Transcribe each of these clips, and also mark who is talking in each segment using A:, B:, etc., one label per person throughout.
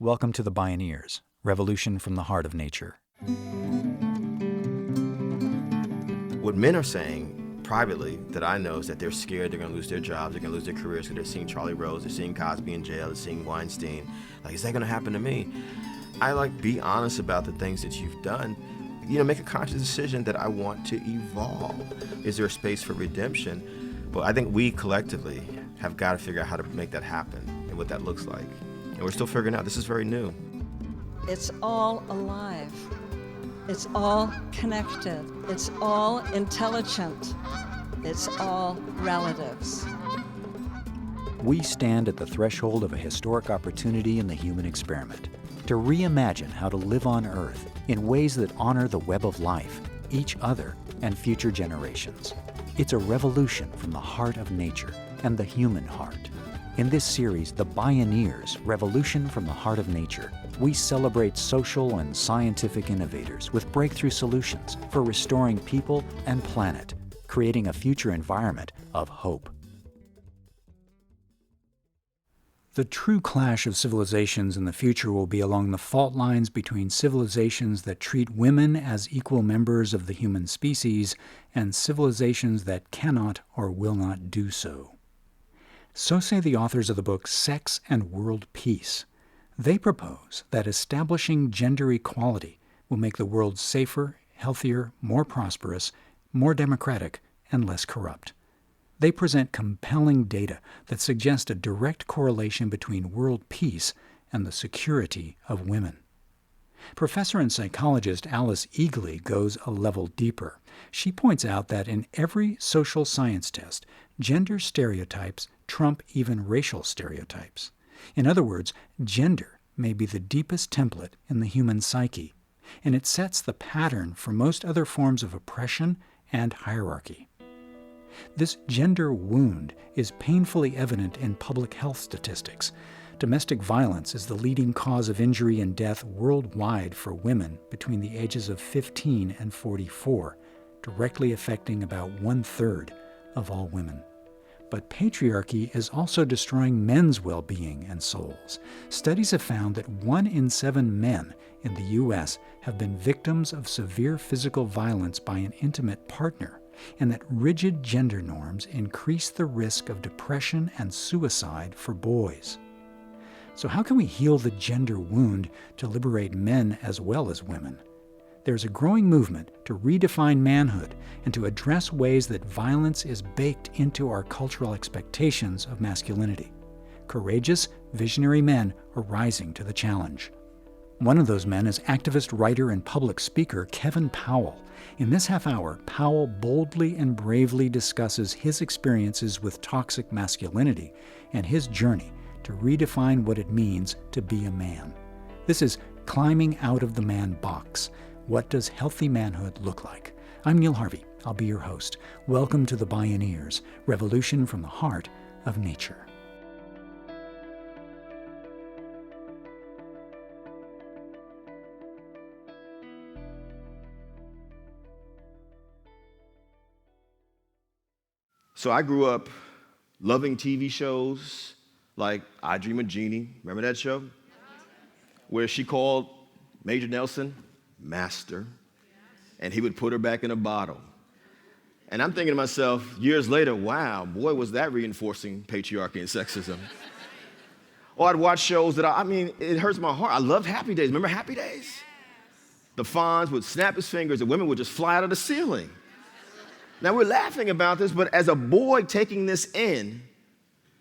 A: Welcome to the Bioneers, Revolution from the Heart of Nature.
B: What men are saying privately that I know is that they're scared they're going to lose their jobs, they're going to lose their careers because they're seeing Charlie Rose, they're seeing Cosby in jail, they're seeing Weinstein. Like, is that going to happen to me? Be honest about the things that you've done. Make a conscious decision that I want to evolve. Is there a space for redemption? But I think we collectively have got to figure out how to make that happen and what that looks like. And we're still figuring out. This is very new.
C: It's all alive. It's all connected. It's all intelligent. It's all relatives.
A: We stand at the threshold of a historic opportunity in the human experiment to reimagine how to live on Earth in ways that honor the web of life, each other, and future generations. It's a revolution from the heart of nature and the human heart. In this series, The Bioneers, Revolution from the Heart of Nature, we celebrate social and scientific innovators with breakthrough solutions for restoring people and planet, creating a future environment of hope. The true clash of civilizations in the future will be along the fault lines between civilizations that treat women as equal members of the human species and civilizations that cannot or will not do so. So say the authors of the book Sex and World Peace. They propose that establishing gender equality will make the world safer, healthier, more prosperous, more democratic, and less corrupt. They present compelling data that suggest a direct correlation between world peace and the security of women. Professor and psychologist Alice Eagley goes a level deeper. She points out that in every social science test, gender stereotypes trump even racial stereotypes. In other words, gender may be the deepest template in the human psyche, and it sets the pattern for most other forms of oppression and hierarchy. This gender wound is painfully evident in public health statistics. Domestic violence is the leading cause of injury and death worldwide for women between the ages of 15 and 44, directly affecting about 1/3 of all women. But patriarchy is also destroying men's well-being and souls. Studies have found that 1 in 7 men in the U.S. have been victims of severe physical violence by an intimate partner, and that rigid gender norms increase the risk of depression and suicide for boys. So how can we heal the gender wound to liberate men as well as women? There's a growing movement to redefine manhood and to address ways that violence is baked into our cultural expectations of masculinity. Courageous, visionary men are rising to the challenge. One of those men is activist, writer, and public speaker Kevin Powell. In this half hour, Powell boldly and bravely discusses his experiences with toxic masculinity and his journey to redefine what it means to be a man. This is Climbing Out of the Man Box. What does healthy manhood look like? I'm Neil Harvey. I'll be your host. Welcome to the Bioneers, Revolution from the Heart of Nature.
B: So I grew up loving TV shows like I Dream of Jeannie. Remember that show? Where she called Major Nelson Master, and he would put her back in a bottle. And I'm thinking to myself, years later, wow, boy, was that reinforcing patriarchy and sexism. Or I'd watch shows that, it hurts my heart. I loved Happy Days. Remember Happy Days? The Fonz would snap his fingers and women would just fly out of the ceiling. Now, we're laughing about this, but as a boy taking this in,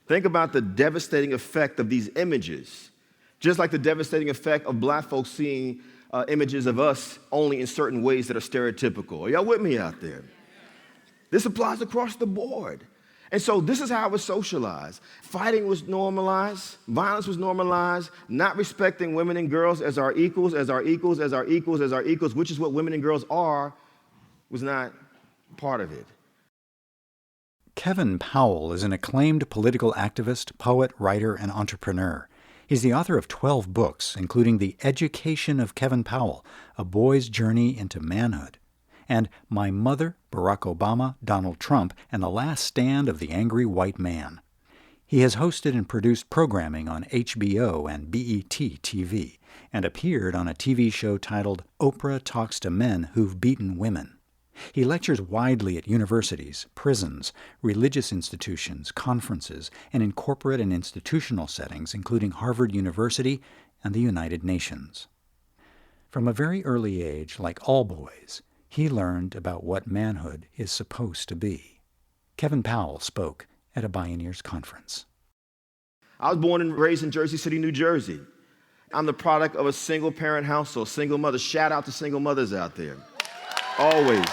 B: think about the devastating effect of these images. Just like the devastating effect of black folks seeing images of us only in certain ways that are stereotypical. Are y'all with me out there? This applies across the board. And so this is how it was socialized. Fighting was normalized. Violence was normalized. Not respecting women and girls as our equals, as our equals, as our equals, as our equals, which is what women and girls are, was not part of it.
A: Kevin Powell is an acclaimed political activist, poet, writer, and entrepreneur. He's the author of 12 books, including The Education of Kevin Powell, A Boy's Journey into Manhood, and My Mother, Barack Obama, Donald Trump, and the Last Stand of the Angry White Man. He has hosted and produced programming on HBO and BET TV and appeared on a TV show titled Oprah Talks to Men Who've Beaten Women. He lectures widely at universities, prisons, religious institutions, conferences, and in corporate and institutional settings, including Harvard University and the United Nations. From a very early age, like all boys, he learned about what manhood is supposed to be. Kevin Powell spoke at a Bioneers conference.
B: I was born and raised in Jersey City, New Jersey. I'm the product of a single-parent household, single mother. Shout out to single mothers out there. Always.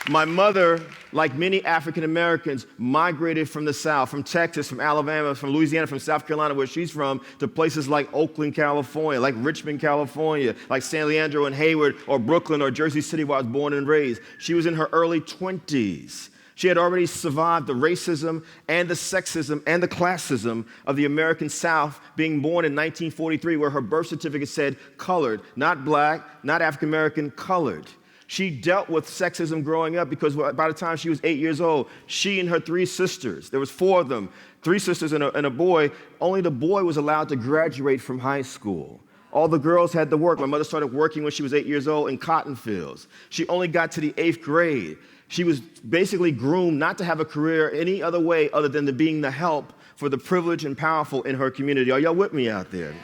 B: My mother, like many African Americans, migrated from the South, from Texas, from Alabama, from Louisiana, from South Carolina, where she's from, to places like Oakland, California, like Richmond, California, like San Leandro and Hayward, or Brooklyn, or Jersey City, where I was born and raised. She was in her early 20s. She had already survived the racism and the sexism and the classism of the American South, being born in 1943, where her birth certificate said colored, not black, not African American, colored. She dealt with sexism growing up because by the time she was 8 years old, she and her 3 sisters, there was 4 of them, 3 sisters and a boy, only the boy was allowed to graduate from high school. All the girls had to work. My mother started working when she was 8 years old in cotton fields. She only got to the 8th grade. She was basically groomed not to have a career any other way other than to being the help for the privileged and powerful in her community. Are y'all with me out there?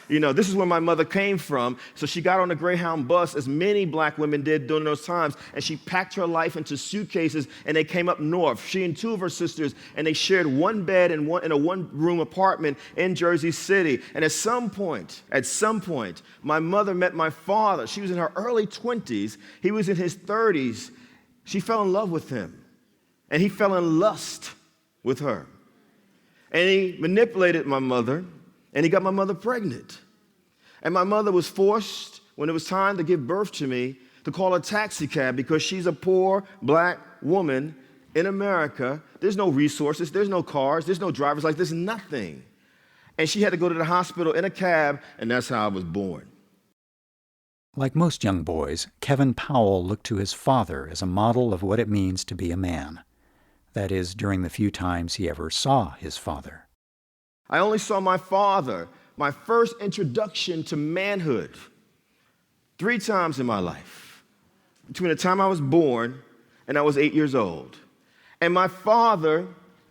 B: You know, this is where my mother came from. So she got on a Greyhound bus, as many black women did during those times, and she packed her life into suitcases, and they came up north. She and 2 of her sisters, and they shared one bed in a one-room apartment in Jersey City. And at some point, my mother met my father. She was in her early 20s. He was in his 30s. She fell in love with him, and he fell in lust with her. And he manipulated my mother, and he got my mother pregnant. And my mother was forced, when it was time to give birth to me, to call a taxi cab because she's a poor black woman in America. There's no resources, there's no cars, there's no driver's license, there's nothing. And she had to go to the hospital in a cab, and that's how I was born.
A: Like most young boys, Kevin Powell looked to his father as a model of what it means to be a man. That is, during the few times he ever saw his father.
B: I only saw my father, my first introduction to manhood, 3 times in my life, between the time I was born and I was 8 years old. And my father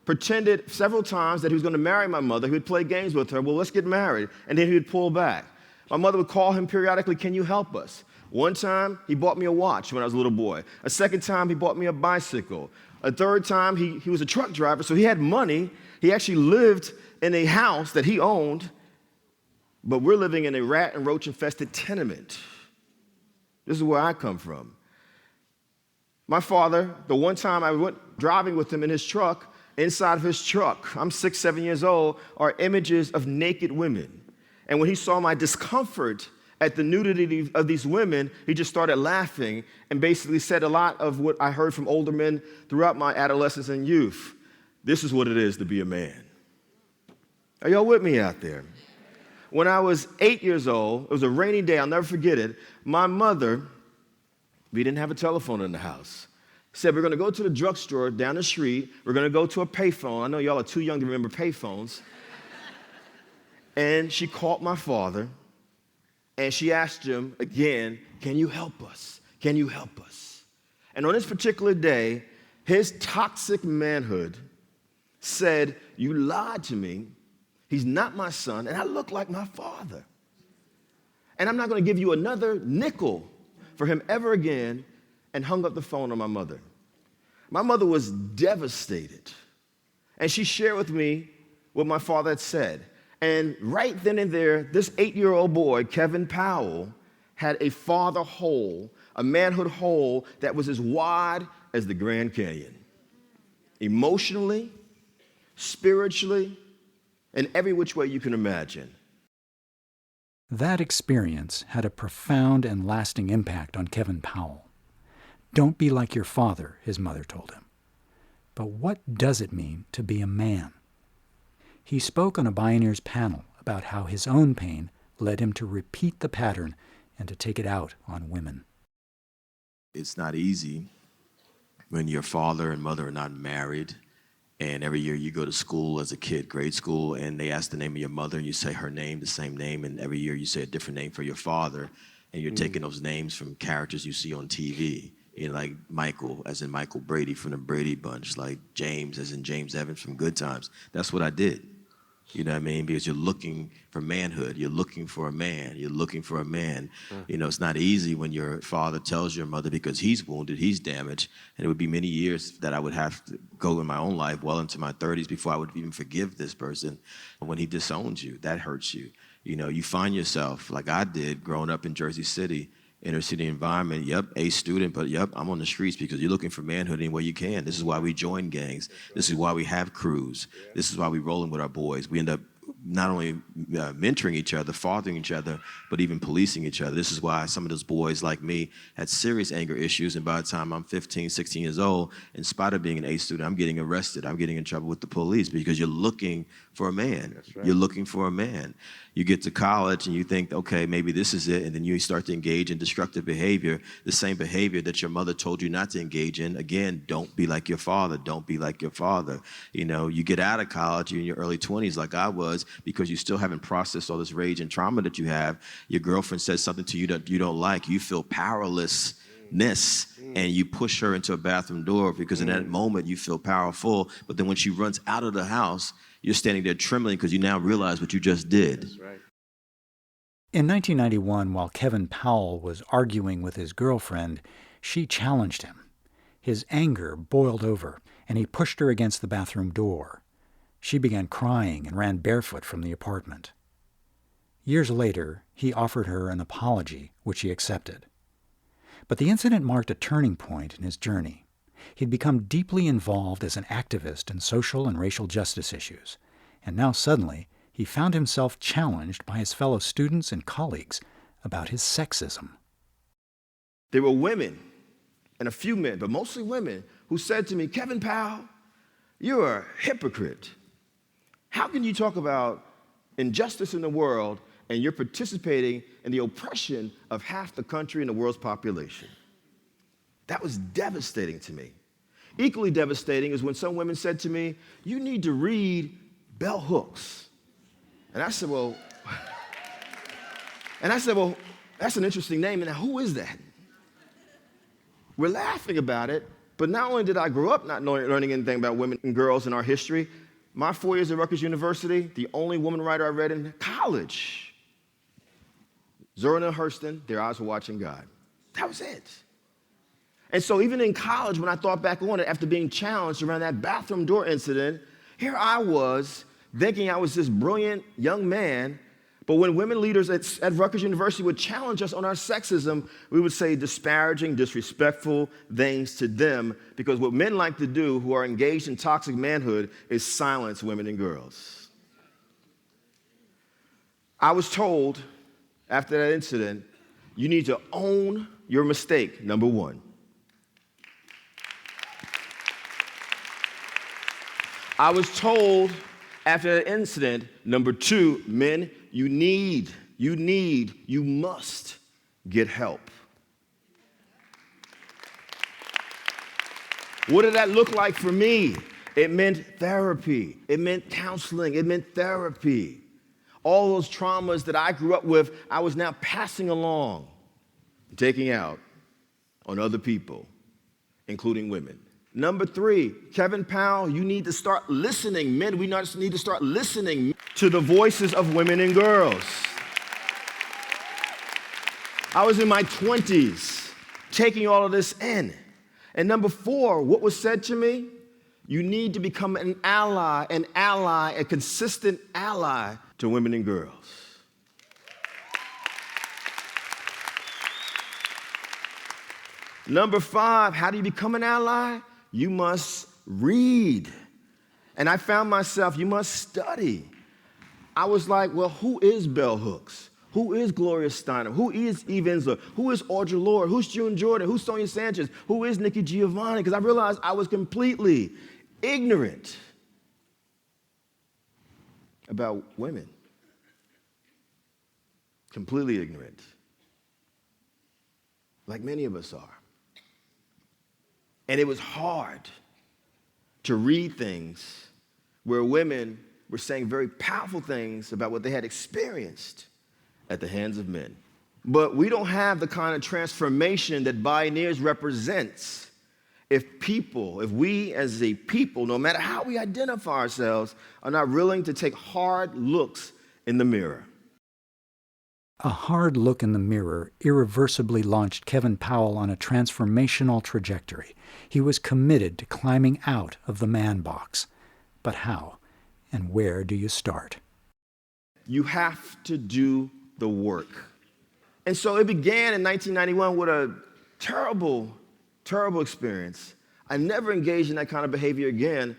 B: pretended several times that he was going to marry my mother. He would play games with her. Well, let's get married. And then he would pull back. My mother would call him periodically, can you help us? One time, he bought me a watch when I was a little boy. A second time, he bought me a bicycle. A third time, he was a truck driver, so he had money. He actually lived in a house that he owned, but we're living in a rat and roach infested tenement. This is where I come from. My father, the one time I went driving with him in his truck, inside of his truck, I'm 6, 7 years old, are images of naked women. And when he saw my discomfort at the nudity of these women, he just started laughing and basically said a lot of what I heard from older men throughout my adolescence and youth. This is what it is to be a man. Are y'all with me out there? When I was 8 years old, it was a rainy day, I'll never forget it, my mother, we didn't have a telephone in the house, said we're going to go to the drugstore down the street, we're going to go to a payphone. I know y'all are too young to remember payphones. And she called my father, and she asked him again, can you help us? Can you help us? And on this particular day, his toxic manhood said, you lied to me. He's not my son, and I look like my father. And I'm not going to give you another nickel for him ever again, and hung up the phone on my mother. My mother was devastated, and she shared with me what my father had said. And right then and there, this 8-year-old boy, Kevin Powell, had a father hole, a manhood hole that was as wide as the Grand Canyon. Emotionally, spiritually, in every which way you can imagine.
A: That experience had a profound and lasting impact on Kevin Powell. Don't be like your father, his mother told him. But what does it mean to be a man? He spoke on a Bioneers panel about how his own pain led him to repeat the pattern and to take it out on women.
D: It's not easy when your father and mother are not married And every year you go to school as a kid, grade school, and they ask the name of your mother, and you say her name, the same name, and every year you say a different name for your father, and you're taking those names from characters you see on TV. You know, like Michael, as in Michael Brady from the Brady Bunch, like James, as in James Evans from Good Times. That's what I did. You know what I mean? Because you're looking for manhood. You're looking for a man. You're looking for a man. You know, it's not easy when your father tells your mother because he's wounded, he's damaged, and it would be many years that I would have to go in my own life, well into my 30s, before I would even forgive this person. When he disowns you, that hurts you. You know, you find yourself, like I did growing up in Jersey City, inner city environment, yep, A student, but yep, I'm on the streets because you're looking for manhood any way you can. This is why we join gangs. This is why we have crews. This is why we rolling with our boys. We end up not only mentoring each other, fathering each other, but even policing each other. This is why some of those boys like me had serious anger issues, and by the time I'm 15, 16 years old, in spite of being an A student, I'm getting arrested. I'm getting in trouble with the police because you're looking for a man. That's right. You're looking for a man. You get to college and you think, okay, maybe this is it, and then you start to engage in destructive behavior, the same behavior that your mother told you not to engage in. Again, don't be like your father. Don't be like your father. You know, you get out of college, you're in your early 20s like I was, because you still haven't processed all this rage and trauma that you have. Your girlfriend says something to you that you don't like. You feel powerlessness, and you push her into a bathroom door because in that moment you feel powerful, but then when she runs out of the house, you're standing there trembling because you now realize what you just did. That's right.
A: In 1991, while Kevin Powell was arguing with his girlfriend, she challenged him. His anger boiled over, and he pushed her against the bathroom door. She began crying and ran barefoot from the apartment. Years later, he offered her an apology, which she accepted. But the incident marked a turning point in his journey. He'd become deeply involved as an activist in social and racial justice issues, and now suddenly he found himself challenged by his fellow students and colleagues about his sexism.
B: There were women, and a few men, but mostly women, who said to me, Kevin Powell, you're a hypocrite. How can you talk about injustice in the world and you're participating in the oppression of half the country and the world's population? That was devastating to me. Equally devastating is when some women said to me, you need to read Bell Hooks. And I said, well, that's an interesting name, and now who is that? We're laughing about it, but not only did I grow up not learning anything about women and girls in our history, my 4 years at Rutgers University, the only woman writer I read in college, Zora Neale Hurston, Their Eyes Were Watching God. That was it. And so even in college, when I thought back on it, after being challenged around that bathroom door incident, here I was thinking I was this brilliant young man, but when women leaders at Rutgers University would challenge us on our sexism, we would say disparaging, disrespectful things to them, because what men like to do who are engaged in toxic manhood is silence women and girls. I was told after that incident, you need to own your mistake, number one. I was told after that incident, number two, men, you must get help. What did that look like for me? It meant therapy. It meant counseling. It meant therapy. All those traumas that I grew up with, I was now passing along, taking out on other people, including women. Number three, Kevin Powell, you need to start listening. Men, we need to start listening to the voices of women and girls. I was in my 20s, taking all of this in. And number four, what was said to me? You need to become an ally, a consistent ally to women and girls. Number five, how do you become an ally? You must read. And I found myself, you must study. I was like, well, who is Bell Hooks? Who is Gloria Steinem? Who is Eve Ensler? Who is Audre Lorde? Who's June Jordan? Who's Sonia Sanchez? Who is Nikki Giovanni? Because I realized I was completely ignorant about women. Completely ignorant. Like many of us are. And it was hard to read things where women were saying very powerful things about what they had experienced at the hands of men. But we don't have the kind of transformation that Bioneers represents if we as a people, no matter how we identify ourselves, are not willing to take hard looks in the mirror.
A: A hard look in the mirror irreversibly launched Kevin Powell on a transformational trajectory. He was committed to climbing out of the man box. But how and where do you start?
B: You have to do the work. And so it began in 1991 with a terrible experience. I never engaged in that kind of behavior again,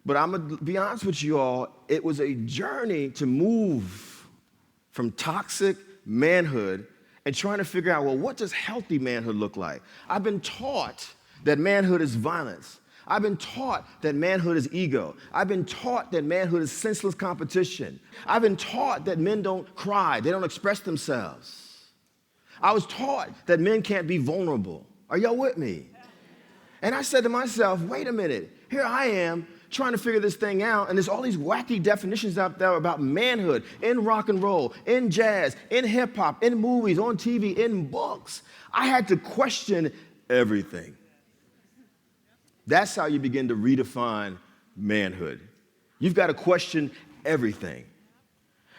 B: but I'm gonna be honest with you all, it was a journey to move from toxic manhood and trying to figure out, well, what does healthy manhood look like? I've been taught that manhood is violence. I've been taught that manhood is ego. I've been taught that manhood is senseless competition. I've been taught that men don't cry, they don't express themselves. I was taught that men can't be vulnerable. Are y'all with me? And I said to myself, wait a minute, here I am trying to figure this thing out, and there's all these wacky definitions out there about manhood in rock and roll, in jazz, in hip hop, in movies, on TV, in books. I had to question everything. That's how you begin to redefine manhood. You've got to question everything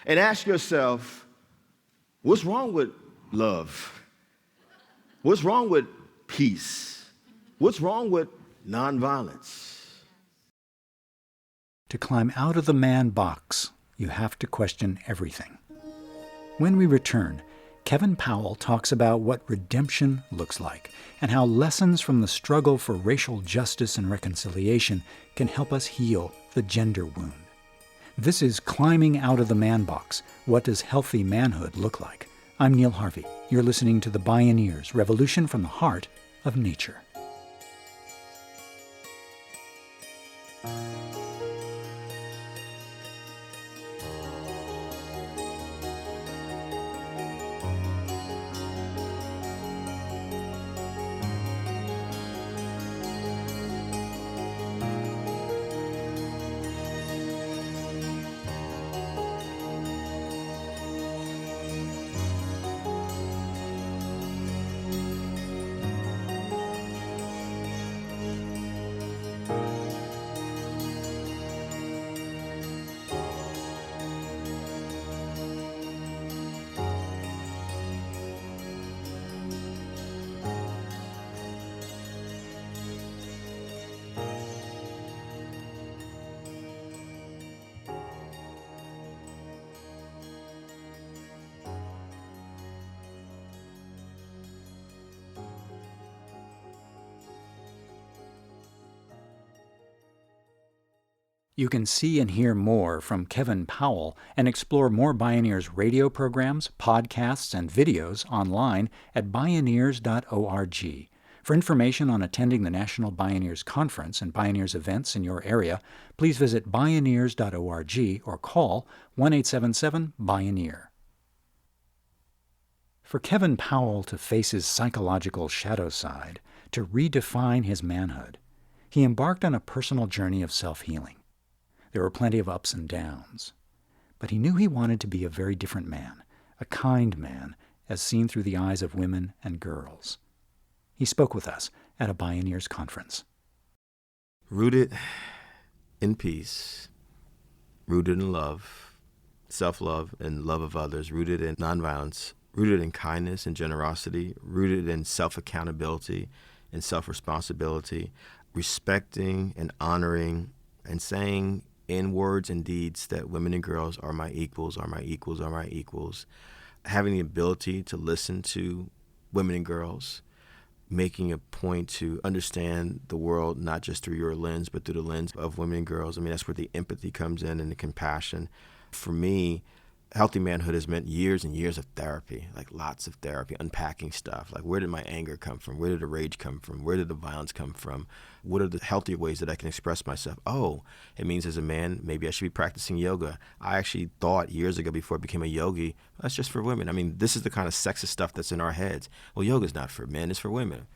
B: and ask yourself, what's wrong with love? What's wrong with peace? What's wrong with nonviolence?
A: To climb out of the man box, you have to question everything. When we return, Kevin Powell talks about what redemption looks like and how lessons from the struggle for racial justice and reconciliation can help us heal the gender wound. This is Climbing Out of the Man Box. What does healthy manhood look like? I'm Neil Harvey. You're listening to the Bioneers, Revolution from the Heart of Nature. You can see and hear more from Kevin Powell and explore more Bioneers radio programs, podcasts, and videos online at bioneers.org. For information on attending the National Bioneers Conference and Bioneers events in your area, please visit bioneers.org or call 1-877-BIONEER. For Kevin Powell to face his psychological shadow side, to redefine his manhood, he embarked on a personal journey of self-healing. There were plenty of ups and downs, but he knew he wanted to be a very different man, a kind man, as seen through the eyes of women and girls. He spoke with us at a Bioneers conference.
D: Rooted in peace, rooted in love, self-love and love of others, rooted in nonviolence, rooted in kindness and generosity, rooted in self-accountability and self-responsibility, respecting and honoring and saying in words and deeds that women and girls are my equals, are my equals, are my equals, having the ability to listen to women and girls, making a point to understand the world not just through your lens, but through the lens of women and girls. I mean, that's where the empathy comes in and the compassion. For me, healthy manhood has meant years and years of therapy, like lots of therapy, unpacking stuff. Like, where did my anger come from? Where did the rage come from? Where did the violence come from? What are the healthy ways that I can express myself? Oh, it means as a man, maybe I should be practicing yoga. I actually thought years ago before I became a yogi, that's just for women. I mean, this is the kind of sexist stuff that's in our heads. Well, yoga's not for men, it's for women.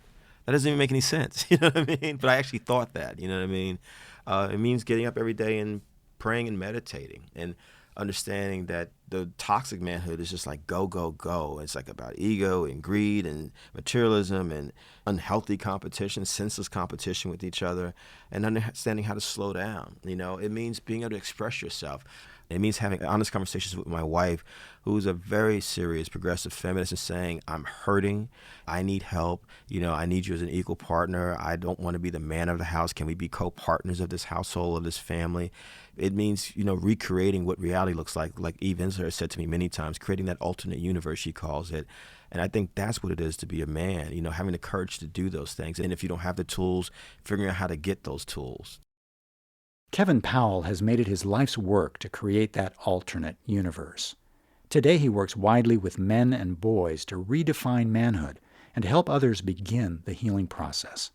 D: That doesn't even make any sense, you know what I mean? But I actually thought that, you know what I mean? It means getting up every day and praying and meditating and understanding that the toxic manhood is just like go, go, go. It's like about ego and greed and materialism and unhealthy competition, senseless competition with each other, and understanding how to slow down. It means being able to express yourself. It means having honest conversations with my wife, who's a very serious progressive feminist, and saying, I'm hurting, I need help, I need you as an equal partner. I don't want to be the man of the house. Can we be co-partners of this household, of this family? It means, recreating what reality looks like Eve Ensler has said to me many times, creating that alternate universe, she calls it. And I think that's what it is to be a man, having the courage to do those things. And if you don't have the tools, figuring out how to get those tools.
A: Kevin Powell has made it his life's work to create that alternate universe. Today he works widely with men and boys to redefine manhood and to help others begin the healing process.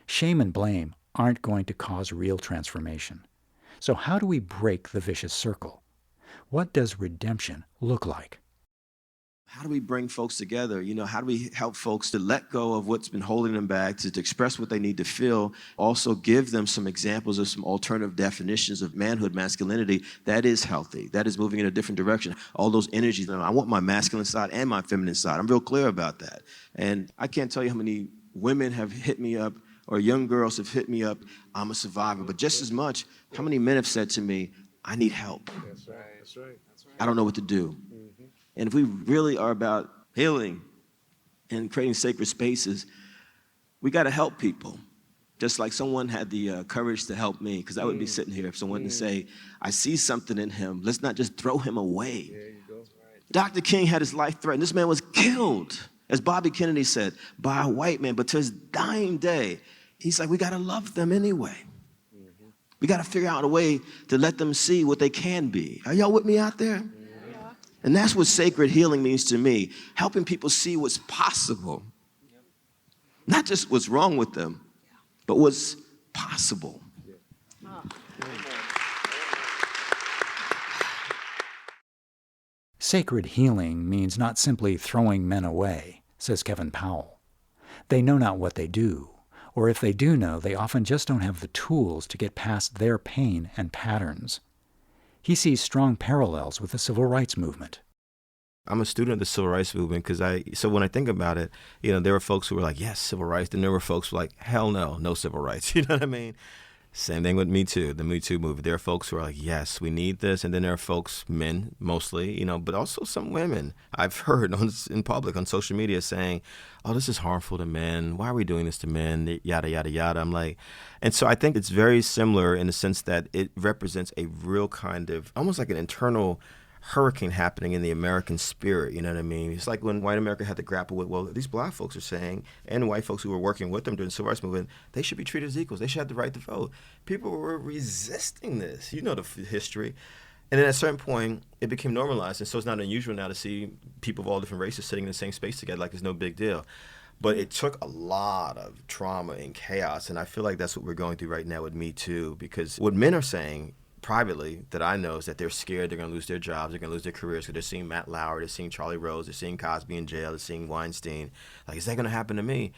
A: Shame and blame aren't going to cause real transformation. So how do we break the vicious circle? What does redemption look like?
D: How do we bring folks together? How do we help folks to let go of what's been holding them back, to express what they need to feel, also give them some examples of some alternative definitions of manhood, masculinity that is healthy, that is moving in a different direction. All those energies, I want my masculine side and my feminine side. I'm real clear about that. And I can't tell you how many women have hit me up or young girls have hit me up, I'm a survivor. But just as much, how many men have said to me, I need help.
E: That's right. That's right. That's right.
D: I don't know what to do. And if we really are about healing and creating sacred spaces, we got to help people. Just like someone had the courage to help me, because I would be sitting here if someone would say, I see something in him. Let's not just throw him away.
E: There you go. Right.
D: Dr. King had his life threatened. This man was killed, as Bobby Kennedy said, by a white man. But to his dying day, he's like, we got to love them anyway. We got to figure out a way to let them see what they can be. Are y'all with me out there? And that's what sacred healing means to me, helping people see what's possible. Not just what's wrong with them, but what's possible.
A: Sacred healing means not simply throwing men away, says Kevin Powell. They know not what they do, or if they do know, they often just don't have the tools to get past their pain and patterns. He sees strong parallels with the civil rights movement.
D: I'm a student of the civil rights movement so when I think about it, there were folks who were like, yes, civil rights. Then there were folks who were like, hell no, no civil rights. You know what I mean? Same thing with Me Too, the Me Too movement. There are folks who are like, yes, we need this. And then there are folks, men mostly, but also some women I've heard in public on social media saying, oh, this is harmful to men. Why are we doing this to men? Yada, yada, yada. I'm like, and so I think it's very similar in the sense that it represents a real kind of, almost like an internal hurricane happening in the American spirit, you know what I mean? It's like when white America had to grapple with, well, these black folks are saying, and white folks who were working with them during the civil rights movement, they should be treated as equals. They should have the right to vote. People were resisting this. You know the history. And then at a certain point, it became normalized. And so it's not unusual now to see people of all different races sitting in the same space together like it's no big deal. But it took a lot of trauma and chaos. And I feel like that's what we're going through right now with Me Too, because what men are saying privately that I know is that they're scared they're going to lose their jobs, they're going to lose their careers, because they're seeing Matt Lauer, they're seeing Charlie Rose, they're seeing Cosby in jail, they're seeing Weinstein. Like, is that going to happen to me?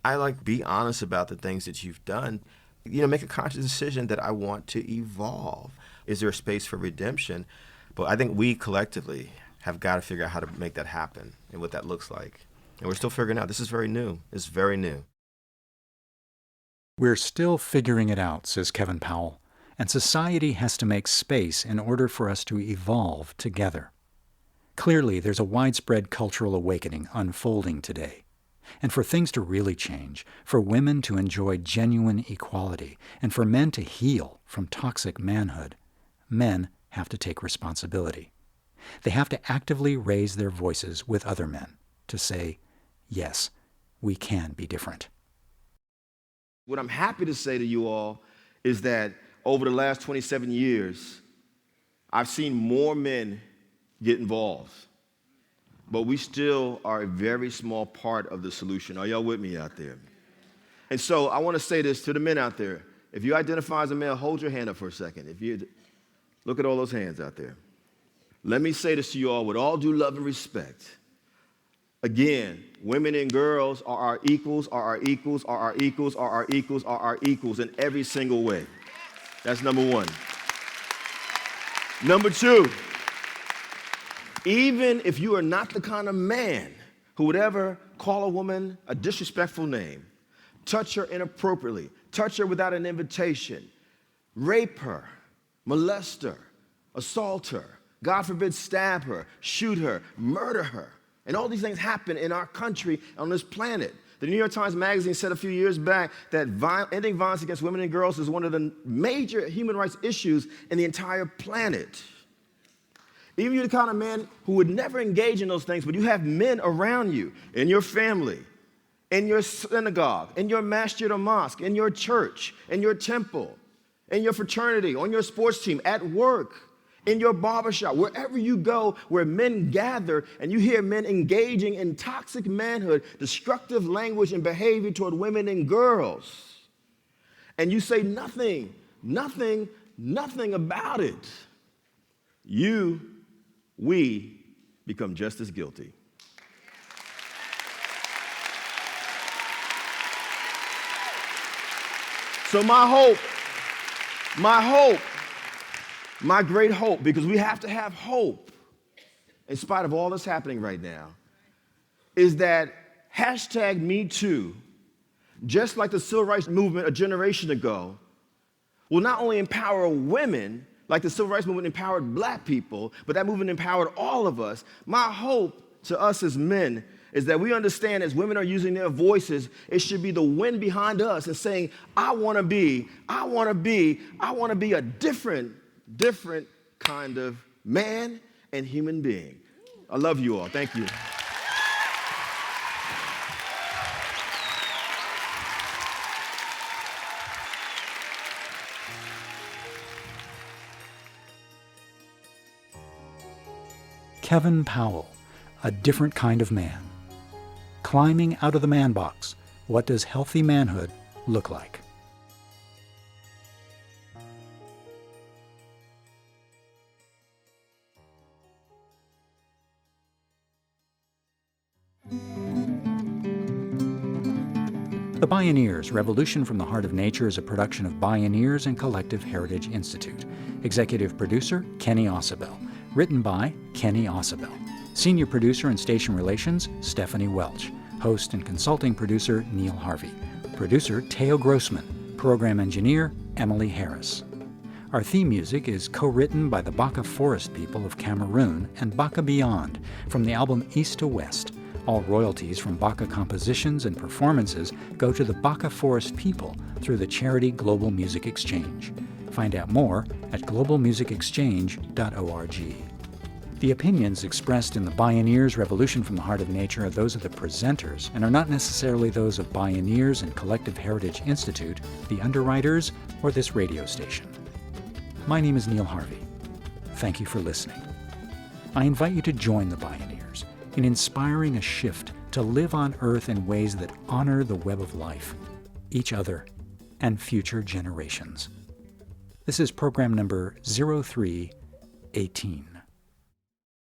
D: I be honest about the things that you've done. Make a conscious decision that I want to evolve. Is there a space for redemption? But I think we collectively have got to figure out how to make that happen and what that looks like. And we're still figuring out. This is very new. It's very new.
A: We're still figuring it out, says Kevin Powell. And society has to make space in order for us to evolve together. Clearly, there's a widespread cultural awakening unfolding today. And for things to really change, for women to enjoy genuine equality, and for men to heal from toxic manhood, men have to take responsibility. They have to actively raise their voices with other men to say, yes, we can be different.
B: What I'm happy to say to you all is that over the last 27 years, I've seen more men get involved, but we still are a very small part of the solution. Are y'all with me out there? And so I want to say this to the men out there. If you identify as a male, hold your hand up for a second. Look at all those hands out there. Let me say this to you all with all due love and respect. Again, women and girls are our equals, are our equals, are our equals, are our equals, are our equals in every single way. That's number one. Number two, even if you are not the kind of man who would ever call a woman a disrespectful name, touch her inappropriately, touch her without an invitation, rape her, molest her, assault her, God forbid, stab her, shoot her, murder her. And all these things happen in our country, on this planet. The New York Times Magazine said a few years back that ending violence against women and girls is one of the major human rights issues in the entire planet. Even you're the kind of man who would never engage in those things, but you have men around you, in your family, in your synagogue, in your masjid or mosque, in your church, in your temple, in your fraternity, on your sports team, at work, in your barbershop, wherever you go, where men gather and you hear men engaging in toxic manhood, destructive language and behavior toward women and girls. And you say nothing about it. We become just as guilty. So my great hope, because we have to have hope in spite of all that's happening right now, is that #MeToo, just like the civil rights movement a generation ago, will not only empower women, like the civil rights movement empowered black people, but that movement empowered all of us. My hope to us as men is that we understand as women are using their voices, it should be the wind behind us and saying, I want to be a different kind of man and human being. I love you all. Thank you.
A: Kevin Powell, a different kind of man. Climbing out of the man box. What does healthy manhood look like? The Bioneers, Revolution from the Heart of Nature is a production of Bioneers and Collective Heritage Institute. Executive producer, Kenny Ausubel. Written by Kenny Ausubel. Senior producer and station relations, Stephanie Welch. Host and consulting producer, Neil Harvey. Producer, Teo Grossman. Program engineer, Emily Harris. Our theme music is co-written by the Baka Forest people of Cameroon and Baka Beyond from the album East to West. All royalties from Baka compositions and performances go to the Baka Forest people through the charity Global Music Exchange. Find out more at globalmusicexchange.org. The opinions expressed in the Bioneers Revolution from the Heart of Nature are those of the presenters and are not necessarily those of Bioneers and Collective Heritage Institute, the underwriters, or this radio station. My name is Neil Harvey. Thank you for listening. I invite you to join the Bioneers in inspiring a shift to live on Earth in ways that honor the web of life, each other, and future generations. This is program number 0318.